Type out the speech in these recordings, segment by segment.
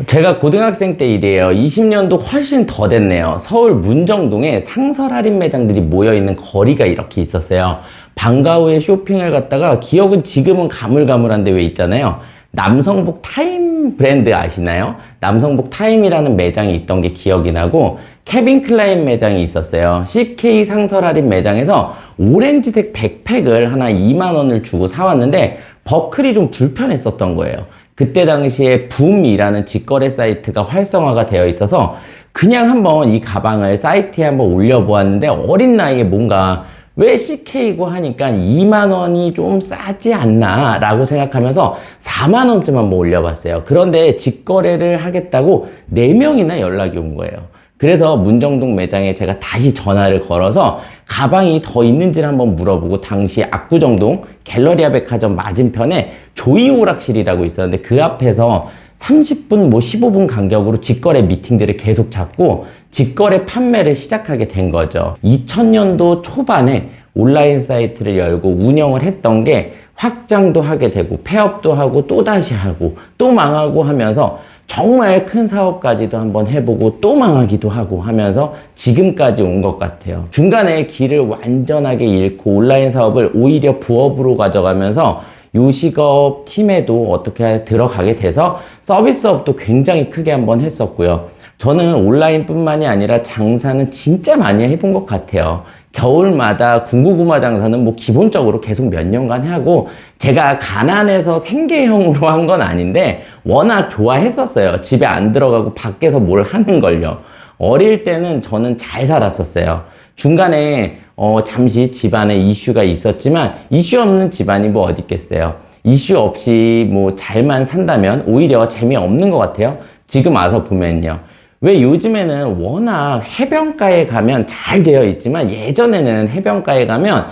제가 고등학생 때 일이에요. 20년도 훨씬 더 됐네요. 서울 문정동에 상설 할인 매장들이 모여있는 거리가 이렇게 있었어요. 방과 후에 쇼핑을 갔다가 기억은 지금은 가물가물한데 왜 있잖아요. 남성복 타임 브랜드 아시나요? 남성복 타임이라는 매장이 있던 게 기억이 나고 케빈 클라인 매장이 있었어요. CK 상설 할인 매장에서 오렌지색 백팩을 하나 2만 원을 주고 사왔는데 버클이 좀 불편했었던 거예요. 그때 당시에 붐이라는 직거래 사이트가 활성화가 되어 있어서 그냥 한번 이 가방을 사이트에 한번 올려보았는데 어린 나이에 뭔가 왜 CK고 하니까 2만 원이 좀 싸지 않나 라고 생각하면서 4만 원쯤 한번 올려봤어요. 그런데 직거래를 하겠다고 4명이나 연락이 온 거예요. 그래서 문정동 매장에 제가 다시 전화를 걸어서 가방이 더 있는지를 한번 물어보고 당시 압구정동 갤러리아 백화점 맞은편에 조이 오락실이라고 있었는데 그 앞에서 30분, 15분 간격으로 직거래 미팅들을 계속 잡고 직거래 판매를 시작하게 된 거죠. 2000년도 초반에 온라인 사이트를 열고 운영을 했던 게 확장도 하게 되고 폐업도 하고 또다시 하고 또 망하고 하면서 정말 큰 사업까지도 한번 해보고 또 망하기도 하고 하면서 지금까지 온 것 같아요. 중간에 길을 완전하게 잃고 온라인 사업을 오히려 부업으로 가져가면서 요식업 팀에도 어떻게 들어가게 돼서 서비스업도 굉장히 크게 한번 했었고요. 저는 온라인뿐만이 아니라 장사는 진짜 많이 해본 것 같아요. 겨울마다 군고구마 장사는 뭐 기본적으로 계속 몇 년간 하고 제가 가난해서 생계형으로 한 건 아닌데 워낙 좋아했었어요. 집에 안 들어가고 밖에서 뭘 하는 걸요. 어릴 때는 저는 잘 살았었어요. 중간에 잠시 집안에 이슈가 있었지만 이슈 없는 집안이 뭐 어디 있겠어요. 이슈 없이 뭐 잘만 산다면 오히려 재미없는 것 같아요. 지금 와서 보면요. 왜 요즘에는 워낙 해변가에 가면 잘 되어 있지만 예전에는 해변가에 가면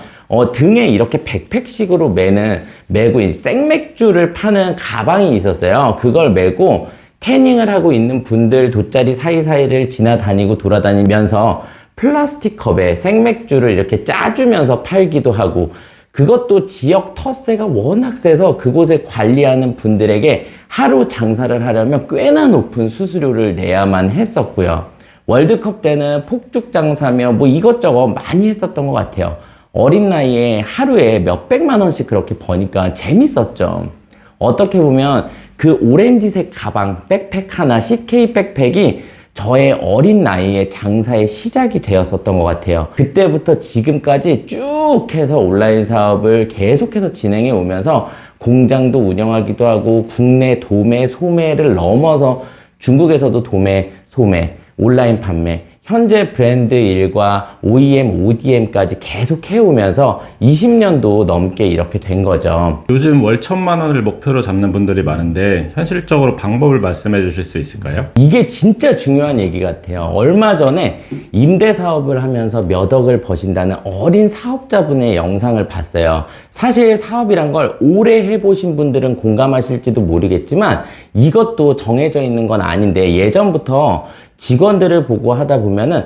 등에 이렇게 백팩식으로 메고 이 생맥주를 파는 가방이 있었어요. 그걸 메고 태닝을 하고 있는 분들 돗자리 사이사이를 지나다니고 돌아다니면서 플라스틱 컵에 생맥주를 이렇게 짜주면서 팔기도 하고 그것도 지역 텃세가 워낙 세서 그곳을 관리하는 분들에게 하루 장사를 하려면 꽤나 높은 수수료를 내야만 했었고요. 월드컵 때는 폭죽 장사며 뭐 이것저것 많이 했었던 것 같아요. 어린 나이에 하루에 몇백만 원씩 그렇게 버니까 재밌었죠. 어떻게 보면 그 오렌지색 가방, 백팩 하나, CK 백팩이 저의 어린 나이에 장사의 시작이 되었었던 것 같아요. 그때부터 지금까지 쭉 해서 온라인 사업을 계속해서 진행해 오면서 공장도 운영하기도 하고 국내 도매, 소매를 넘어서 중국에서도 도매, 소매, 온라인 판매, 현재 브랜드 일과 OEM, ODM까지 계속 해오면서 20년도 넘게 이렇게 된 거죠. 요즘 월 1,000만 원을 목표로 잡는 분들이 많은데 현실적으로 방법을 말씀해 주실 수 있을까요? 이게 진짜 중요한 얘기 같아요. 얼마 전에 임대 사업을 하면서 몇 억을 버신다는 어린 사업자분의 영상을 봤어요. 사실 사업이란 걸 오래 해보신 분들은 공감하실지도 모르겠지만 이것도 정해져 있는 건 아닌데 예전부터 직원들을 보고 하다 보면은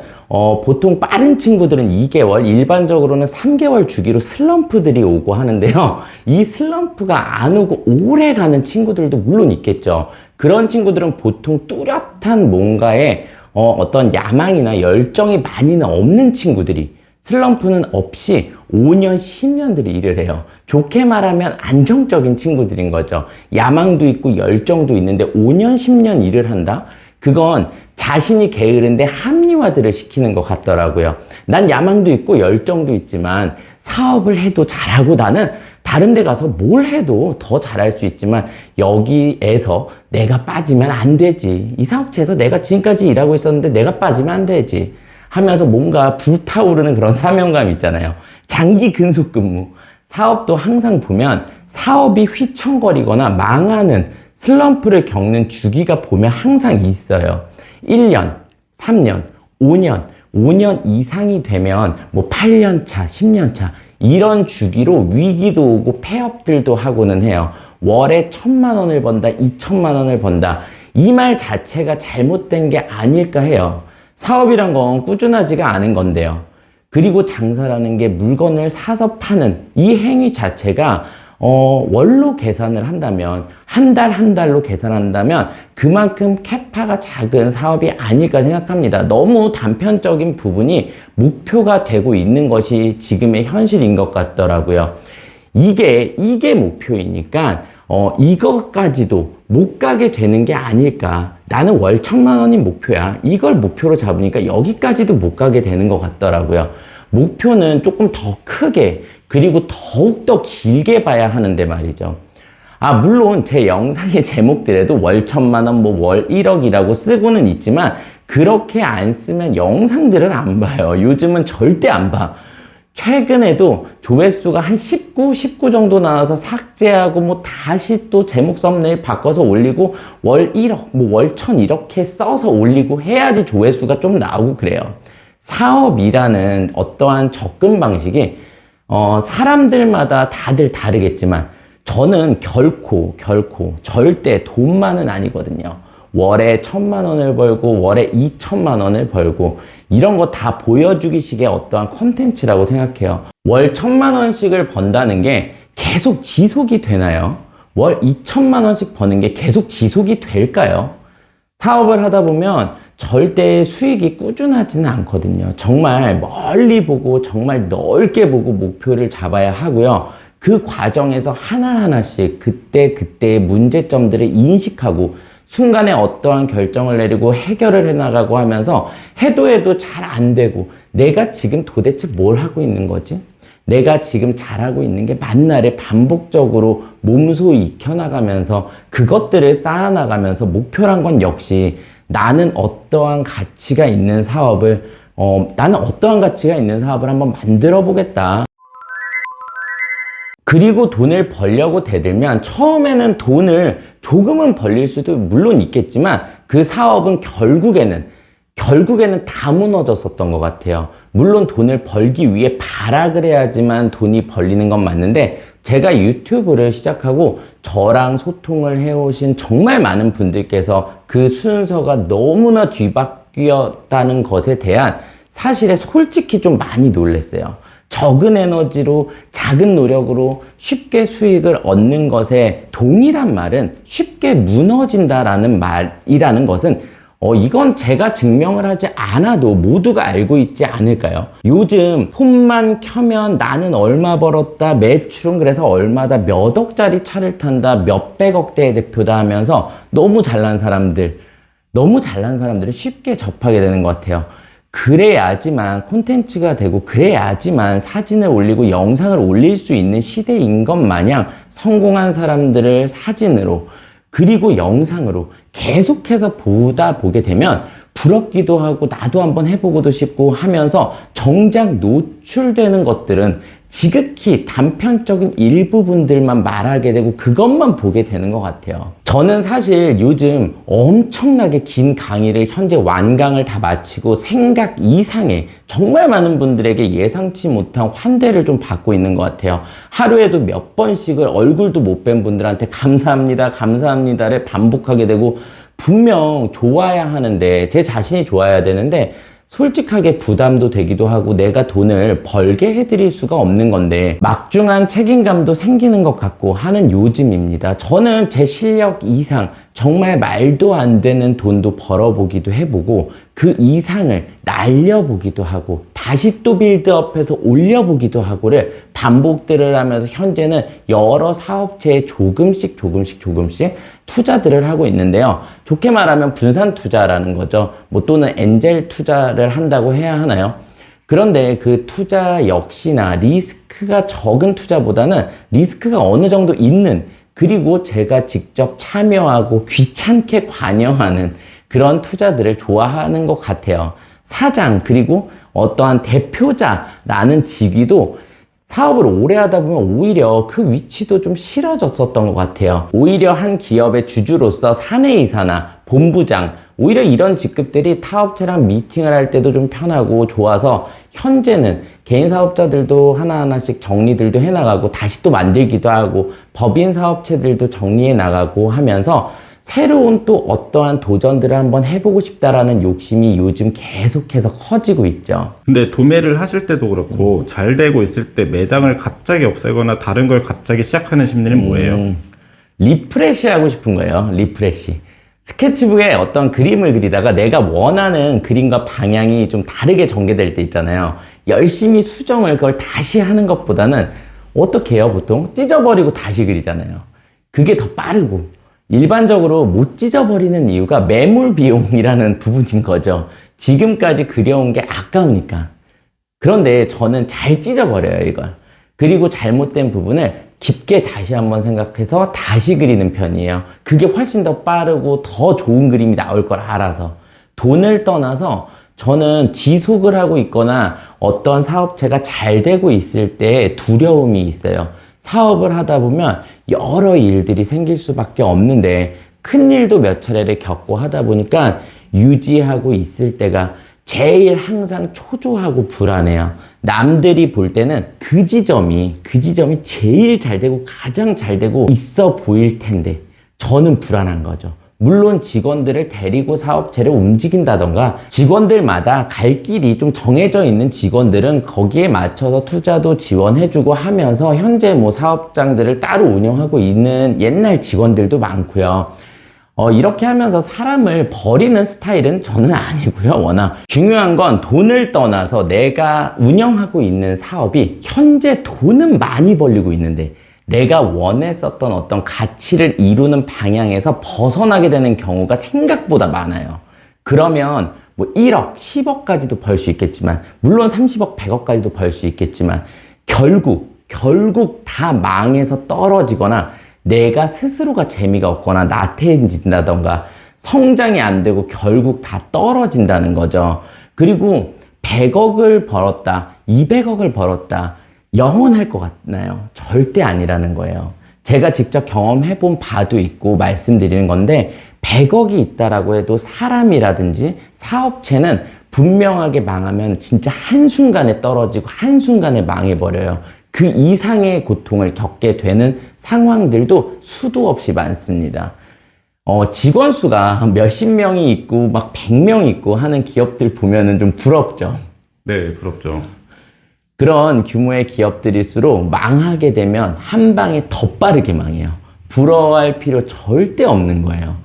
보통 빠른 친구들은 2개월, 일반적으로는 3개월 주기로 슬럼프들이 오고 하는데요. 이 슬럼프가 안 오고 오래 가는 친구들도 물론 있겠죠. 그런 친구들은 보통 뚜렷한 뭔가에 어떤 야망이나 열정이 많이는 없는 친구들이 슬럼프는 없이 5년, 10년들이 일을 해요. 좋게 말하면 안정적인 친구들인 거죠. 야망도 있고 열정도 있는데 5년, 10년 일을 한다? 그건 자신이 게으른데 합리화들을 시키는 것 같더라고요. 난 야망도 있고 열정도 있지만 사업을 해도 잘하고 나는 다른 데 가서 뭘 해도 더 잘할 수 있지만 여기에서 내가 빠지면 안 되지. 이 사업체에서 내가 지금까지 일하고 있었는데 내가 빠지면 안 되지. 하면서 뭔가 불타오르는 그런 사명감 있잖아요. 장기 근속 근무. 사업도 항상 보면 사업이 휘청거리거나 망하는 슬럼프를 겪는 주기가 보면 항상 있어요. 1년, 3년, 5년 이상이 되면 뭐 8년 차, 10년 차 이런 주기로 위기도 오고 폐업들도 하고는 해요. 월에 1,000만 원을 번다, 2,000만 원을 번다. 이 말 자체가 잘못된 게 아닐까 해요. 사업이란 건 꾸준하지가 않은 건데요. 그리고 장사라는 게 물건을 사서 파는 이 행위 자체가 월로 계산을 한다면, 한 달 한 달로 계산한다면 그만큼 캐파가 작은 사업이 아닐까 생각합니다. 너무 단편적인 부분이 목표가 되고 있는 것이 지금의 현실인 것 같더라고요. 이게 목표이니까, 이것까지도 못 가게 되는 게 아닐까. 나는 월 1,000만 원이 목표야. 이걸 목표로 잡으니까 여기까지도 못 가게 되는 것 같더라고요. 목표는 조금 더 크게, 그리고 더욱더 길게 봐야 하는데 말이죠. 물론 제 영상의 제목들에도 월 1,000만 원, 월 1억이라고 쓰고는 있지만, 그렇게 안 쓰면 영상들을 안 봐요. 요즘은 절대 안 봐. 최근에도 조회수가 한 19 정도 나와서 삭제하고 다시 또 제목 썸네일 바꿔서 올리고 월 1억, 월 1,000 이렇게 써서 올리고 해야지 조회수가 좀 나오고 그래요. 사업이라는 어떠한 접근 방식이 사람들마다 다들 다르겠지만 저는 결코 절대 돈만은 아니거든요. 월에 1,000만 원을 벌고 월에 2,000만 원을 벌고 이런 거 다 보여주기 식의 어떠한 콘텐츠라고 생각해요. 월 1,000만 원씩을 번다는 게 계속 지속이 되나요? 월 2,000만 원씩 버는 게 계속 지속이 될까요? 사업을 하다 보면 절대 수익이 꾸준하지는 않거든요. 정말 멀리 보고 정말 넓게 보고 목표를 잡아야 하고요. 그 과정에서 하나하나씩 그때의 문제점들을 인식하고 순간에 어떠한 결정을 내리고 해결을 해나가고 하면서 해도 잘 안 되고 내가 지금 도대체 뭘 하고 있는 거지? 내가 지금 잘하고 있는 게 맞나를 반복적으로 몸소 익혀나가면서 그것들을 쌓아나가면서 목표란 건 역시 나는 어떠한 가치가 있는 사업을 한번 만들어 보겠다. 그리고 돈을 벌려고 대들면 처음에는 돈을 조금은 벌릴 수도 물론 있겠지만 그 사업은 결국에는 다 무너졌었던 것 같아요. 물론 돈을 벌기 위해 발악을 해야지만 돈이 벌리는 건 맞는데 제가 유튜브를 시작하고 저랑 소통을 해오신 정말 많은 분들께서 그 순서가 너무나 뒤바뀌었다는 것에 대한 사실에 솔직히 좀 많이 놀랐어요. 적은 에너지로 작은 노력으로 쉽게 수익을 얻는 것에 동일한 말은 쉽게 무너진다라는 말이라는 것은 이건 제가 증명을 하지 않아도 모두가 알고 있지 않을까요? 요즘 폰만 켜면 나는 얼마 벌었다, 매출은 그래서 얼마다, 몇 억짜리 차를 탄다, 몇백억대의 대표다 하면서 너무 잘난 사람들을 쉽게 접하게 되는 것 같아요. 그래야지만 콘텐츠가 되고 그래야지만 사진을 올리고 영상을 올릴 수 있는 시대인 것 마냥 성공한 사람들을 사진으로 그리고 영상으로 계속해서 보게 되면 부럽기도 하고 나도 한번 해보고도 싶고 하면서 정작 노출되는 것들은 지극히 단편적인 일부분들만 말하게 되고 그것만 보게 되는 것 같아요. 저는 사실 요즘 엄청나게 긴 강의를 현재 완강을 다 마치고 생각 이상의 정말 많은 분들에게 예상치 못한 환대를 좀 받고 있는 것 같아요. 하루에도 몇 번씩을 얼굴도 못 뵌 분들한테 감사합니다를 반복하게 되고 분명 좋아야 하는데 제 자신이 좋아야 되는데 솔직하게 부담도 되기도 하고 내가 돈을 벌게 해드릴 수가 없는 건데 막중한 책임감도 생기는 것 같고 하는 요즘입니다. 저는 제 실력 이상 정말 말도 안 되는 돈도 벌어보기도 해보고 그 이상을 날려보기도 하고 다시 또 빌드업해서 올려보기도 하고를 반복들을 하면서 현재는 여러 사업체에 조금씩 투자들을 하고 있는데요. 좋게 말하면 분산 투자라는 거죠. 또는 엔젤 투자를 한다고 해야 하나요? 그런데 그 투자 역시나 리스크가 적은 투자보다는 리스크가 어느 정도 있는 그리고 제가 직접 참여하고 귀찮게 관여하는 그런 투자들을 좋아하는 것 같아요. 사장 그리고 어떠한 대표자라는 직위도 사업을 오래 하다 보면 오히려 그 위치도 좀 싫어졌었던 것 같아요. 오히려 한 기업의 주주로서 사내이사나 본부장 오히려 이런 직급들이 타업체랑 미팅을 할 때도 좀 편하고 좋아서 현재는 개인 사업자들도 하나하나씩 정리들도 해나가고 다시 또 만들기도 하고 법인 사업체들도 정리해 나가고 하면서 새로운 또 어떠한 도전들을 한번 해보고 싶다라는 욕심이 요즘 계속해서 커지고 있죠. 근데 도매를 하실 때도 그렇고 잘 되고 있을 때 매장을 갑자기 없애거나 다른 걸 갑자기 시작하는 심리는 뭐예요? 리프레시 하고 싶은 거예요. 리프레시. 스케치북에 어떤 그림을 그리다가 내가 원하는 그림과 방향이 좀 다르게 전개될 때 있잖아요. 열심히 수정을 그걸 다시 하는 것보다는 어떻게 해요? 보통 찢어버리고 다시 그리잖아요. 그게 더 빠르고 일반적으로 못 찢어버리는 이유가 매몰 비용이라는 부분인 거죠. 지금까지 그려온 게 아까우니까. 그런데 저는 잘 찢어버려요, 이걸. 그리고 잘못된 부분을 깊게 다시 한번 생각해서 다시 그리는 편이에요. 그게 훨씬 더 빠르고 더 좋은 그림이 나올 걸 알아서. 돈을 떠나서 저는 지속을 하고 있거나 어떤 사업체가 잘 되고 있을 때 두려움이 있어요. 사업을 하다 보면 여러 일들이 생길 수밖에 없는데 큰 일도 몇 차례를 겪고 하다 보니까 유지하고 있을 때가 제일 항상 초조하고 불안해요. 남들이 볼 때는 그 지점이 제일 잘 되고 가장 잘 되고 있어 보일 텐데 저는 불안한 거죠. 물론 직원들을 데리고 사업체를 움직인다던가 직원들마다 갈 길이 좀 정해져 있는 직원들은 거기에 맞춰서 투자도 지원해주고 하면서 현재 뭐 사업장들을 따로 운영하고 있는 옛날 직원들도 많고요. 이렇게 하면서 사람을 버리는 스타일은 저는 아니고요. 워낙 중요한 건 돈을 떠나서 내가 운영하고 있는 사업이 현재 돈은 많이 벌리고 있는데 내가 원했었던 어떤 가치를 이루는 방향에서 벗어나게 되는 경우가 생각보다 많아요. 그러면 뭐 1억, 10억까지도 벌 수 있겠지만 물론 30억, 100억까지도 벌 수 있겠지만 결국 다 망해서 떨어지거나 내가 스스로가 재미가 없거나 나태해진다던가 성장이 안 되고 결국 다 떨어진다는 거죠. 그리고 100억을 벌었다, 200억을 벌었다, 영원할 것 같나요? 절대 아니라는 거예요. 제가 직접 경험해 본 바도 있고 말씀드리는 건데 100억이 있다라고 해도 사람이라든지 사업체는 분명하게 망하면 진짜 한순간에 떨어지고 한순간에 망해버려요. 그 이상의 고통을 겪게 되는 상황들도 수도 없이 많습니다. 직원 수가 몇십 명이 있고 막 100명 있고 하는 기업들 보면은 좀 부럽죠. 네, 부럽죠. 그런 규모의 기업들일수록 망하게 되면 한 방에 더 빠르게 망해요. 부러워할 필요 절대 없는 거예요.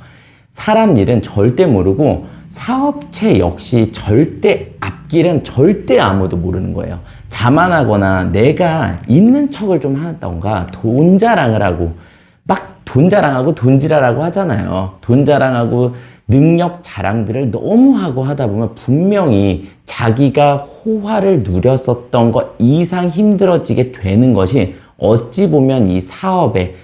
사람 일은 절대 모르고 사업체 역시 절대 앞길은 절대 아무도 모르는 거예요. 자만하거나 내가 있는 척을 좀 하던가 돈 자랑을 하고 막 돈 자랑하고 돈지랄하고 하잖아요. 돈 자랑하고 능력 자랑들을 너무 하고 하다 보면 분명히 자기가 호화를 누렸었던 것 이상 힘들어지게 되는 것이 어찌 보면 이 사업에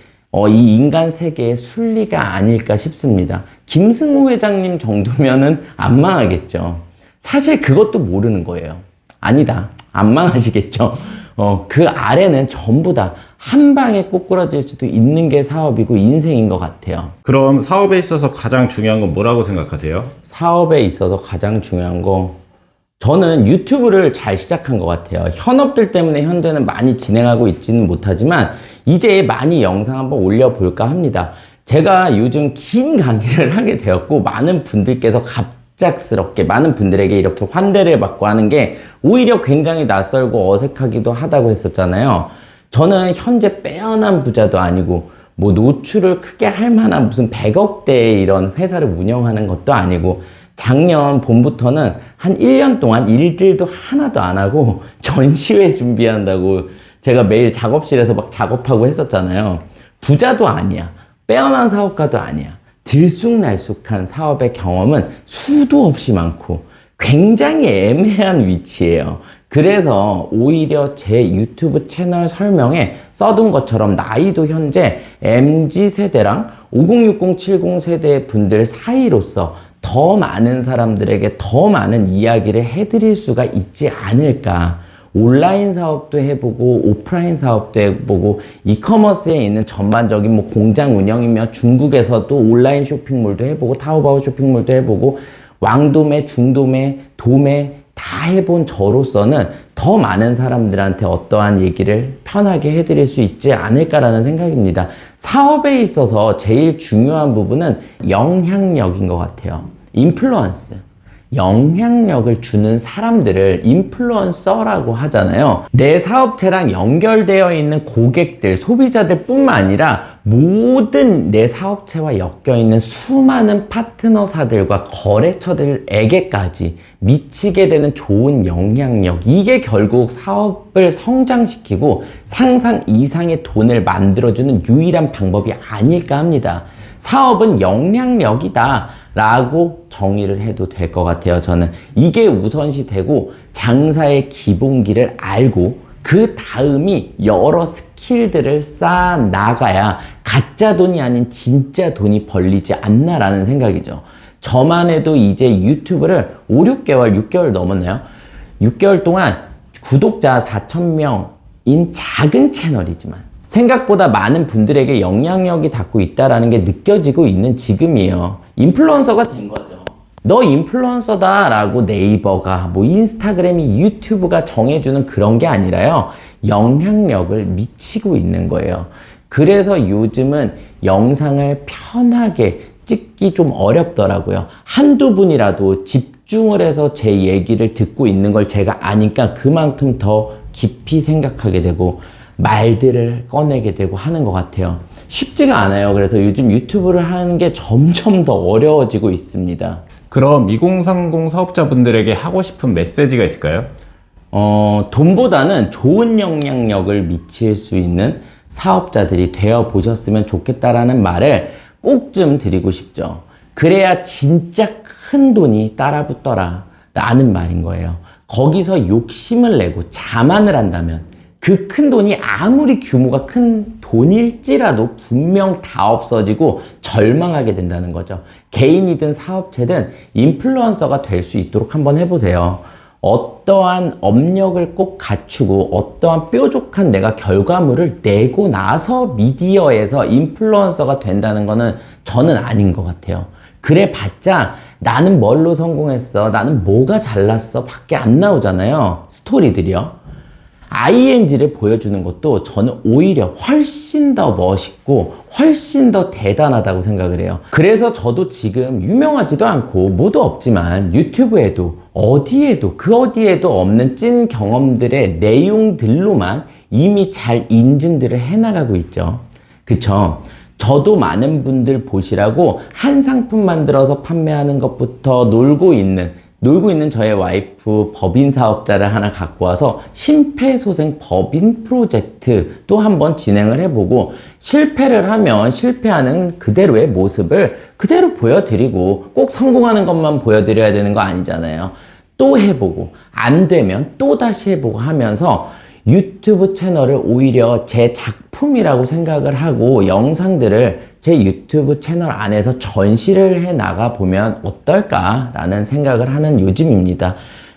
이 인간 세계의 순리가 아닐까 싶습니다. 김승호 회장님 정도면은 안 망하겠죠. 사실 그것도 모르는 거예요. 아니다. 안 망하시겠죠. 그 아래는 전부 다 한 방에 꼬꾸라질 수도 있는 게 사업이고 인생인 것 같아요. 그럼 사업에 있어서 가장 중요한 건 뭐라고 생각하세요? 사업에 있어서 가장 중요한 거 저는 유튜브를 잘 시작한 것 같아요. 현업들 때문에 현재는 많이 진행하고 있지는 못하지만 이제 많이 영상 한번 올려볼까 합니다. 제가 요즘 긴 강의를 하게 되었고 많은 분들께서 갑작스럽게 많은 분들에게 이렇게 환대를 받고 하는 게 오히려 굉장히 낯설고 어색하기도 하다고 했었잖아요. 저는 현재 빼어난 부자도 아니고 뭐 노출을 크게 할 만한 무슨 100억대의 이런 회사를 운영하는 것도 아니고 작년 봄부터는 한 1년 동안 일들도 하나도 안 하고 전시회 준비한다고 제가 매일 작업실에서 막 작업하고 했었잖아요. 부자도 아니야. 빼어난 사업가도 아니야. 들쑥날쑥한 사업의 경험은 수도 없이 많고 굉장히 애매한 위치예요. 그래서 오히려 제 유튜브 채널 설명에 써둔 것처럼 나이도 현재 MZ세대랑 5060, 70세대 분들 사이로서 더 많은 사람들에게 더 많은 이야기를 해드릴 수가 있지 않을까. 온라인 사업도 해보고 오프라인 사업도 해보고 이커머스에 있는 전반적인 뭐 공장 운영이며 중국에서도 온라인 쇼핑몰도 해보고 타오바오 쇼핑몰도 해보고 왕도매, 중도매, 도매 다 다 해본 저로서는 더 많은 사람들한테 어떠한 얘기를 편하게 해드릴 수 있지 않을까라는 생각입니다. 사업에 있어서 제일 중요한 부분은 영향력인 것 같아요. 인플루언스. 영향력을 주는 사람들을 인플루언서라고 하잖아요. 내 사업체랑 연결되어 있는 고객들, 소비자들 뿐만 아니라 모든 내 사업체와 엮여있는 수많은 파트너사들과 거래처들에게까지 미치게 되는 좋은 영향력. 이게 결국 사업을 성장시키고 상상 이상의 돈을 만들어주는 유일한 방법이 아닐까 합니다. 사업은 영향력이다 라고 정의를 해도 될 것 같아요. 저는 이게 우선시 되고 장사의 기본기를 알고 그 다음이 여러 스킬들을 쌓아 나가야 가짜 돈이 아닌 진짜 돈이 벌리지 않나라는 생각이죠. 저만 해도 이제 유튜브를 5, 6개월, 6개월 넘었나요? 6개월 동안 구독자 4,000명인 작은 채널이지만 생각보다 많은 분들에게 영향력이 닿고 있다는 게 느껴지고 있는 지금이에요. 인플루언서가 된 거죠. 너 인플루언서다 라고 네이버가 뭐 인스타그램이 유튜브가 정해주는 그런 게 아니라요. 영향력을 미치고 있는 거예요. 그래서 요즘은 영상을 편하게 찍기 좀 어렵더라고요. 한두 분이라도 집중을 해서 제 얘기를 듣고 있는 걸 제가 아니까 그만큼 더 깊이 생각하게 되고 말들을 꺼내게 되고 하는 것 같아요. 쉽지가 않아요. 그래서 요즘 유튜브를 하는 게 점점 더 어려워지고 있습니다. 그럼 2030 사업자분들에게 하고 싶은 메시지가 있을까요? 돈보다는 좋은 영향력을 미칠 수 있는 사업자들이 되어 보셨으면 좋겠다라는 말을 꼭 좀 드리고 싶죠. 그래야 진짜 큰 돈이 따라붙더라 라는 말인 거예요. 거기서 욕심을 내고 자만을 한다면 그 큰 돈이 아무리 규모가 큰 돈일지라도 분명 다 없어지고 절망하게 된다는 거죠. 개인이든 사업체든 인플루언서가 될 수 있도록 한번 해보세요. 어떠한 업력을 꼭 갖추고 어떠한 뾰족한 내가 결과물을 내고 나서 미디어에서 인플루언서가 된다는 거는 저는 아닌 것 같아요. 그래 봤자 나는 뭘로 성공했어, 나는 뭐가 잘났어 밖에 안 나오잖아요. 스토리들이요. ING를 보여주는 것도 저는 오히려 훨씬 더 멋있고 훨씬 더 대단하다고 생각을 해요. 그래서 저도 지금 유명하지도 않고 뭐도 없지만 유튜브에도 어디에도 그 어디에도 없는 찐 경험들의 내용들로만 이미 잘 인증들을 해나가고 있죠. 그쵸? 저도 많은 분들 보시라고 한 상품 만들어서 판매하는 것부터 놀고 있는 저의 와이프 법인 사업자를 하나 갖고 와서 심폐소생 법인 프로젝트 또 한번 진행을 해보고 실패를 하면 실패하는 그대로의 모습을 그대로 보여드리고 꼭 성공하는 것만 보여드려야 되는 거 아니잖아요. 또 해보고 안 되면 또 다시 해보고 하면서 유튜브 채널을 오히려 제 작품이라고 생각을 하고 영상들을 제 유튜브 채널 안에서 전시를 해 나가 보면 어떨까라는 생각을 하는 요즘입니다.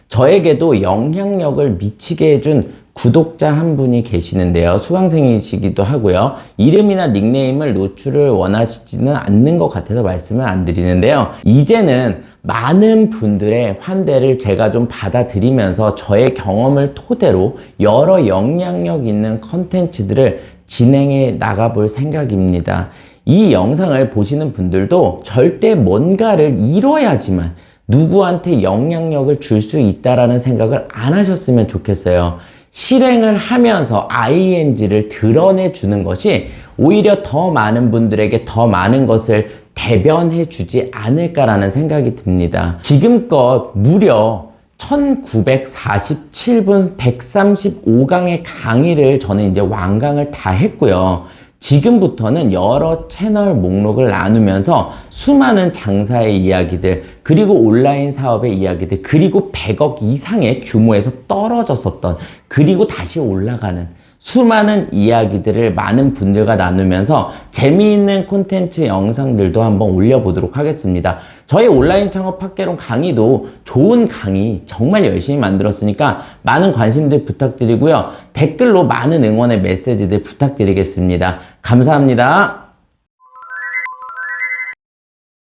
저에게도 영향력을 미치게 해준 구독자 한 분이 계시는데요. 수강생이시기도 하고요. 이름이나 닉네임을 노출을 원하시지는 않는 것 같아서 말씀을 안 드리는데요. 이제는 많은 분들의 환대를 제가 좀 받아들이면서 저의 경험을 토대로 여러 영향력 있는 컨텐츠들을 진행해 나가볼 생각입니다. 이 영상을 보시는 분들도 절대 뭔가를 이뤄야지만 누구한테 영향력을 줄 수 있다라는 생각을 안 하셨으면 좋겠어요. 실행을 하면서 ING를 드러내 주는 것이 오히려 더 많은 분들에게 더 많은 것을 대변해 주지 않을까라는 생각이 듭니다. 지금껏 무려 1947분 135강의 강의를 저는 이제 완강을 다 했고요. 지금부터는 여러 채널 목록을 나누면서 수많은 장사의 이야기들, 그리고 온라인 사업의 이야기들, 그리고 100억 이상의 규모에서 떨어졌었던, 그리고 다시 올라가는 수많은 이야기들을 많은 분들과 나누면서 재미있는 콘텐츠 영상들도 한번 올려보도록 하겠습니다. 저희 온라인 창업 학개론 강의도 좋은 강의 정말 열심히 만들었으니까 많은 관심들 부탁드리고요. 댓글로 많은 응원의 메시지들 부탁드리겠습니다. 감사합니다.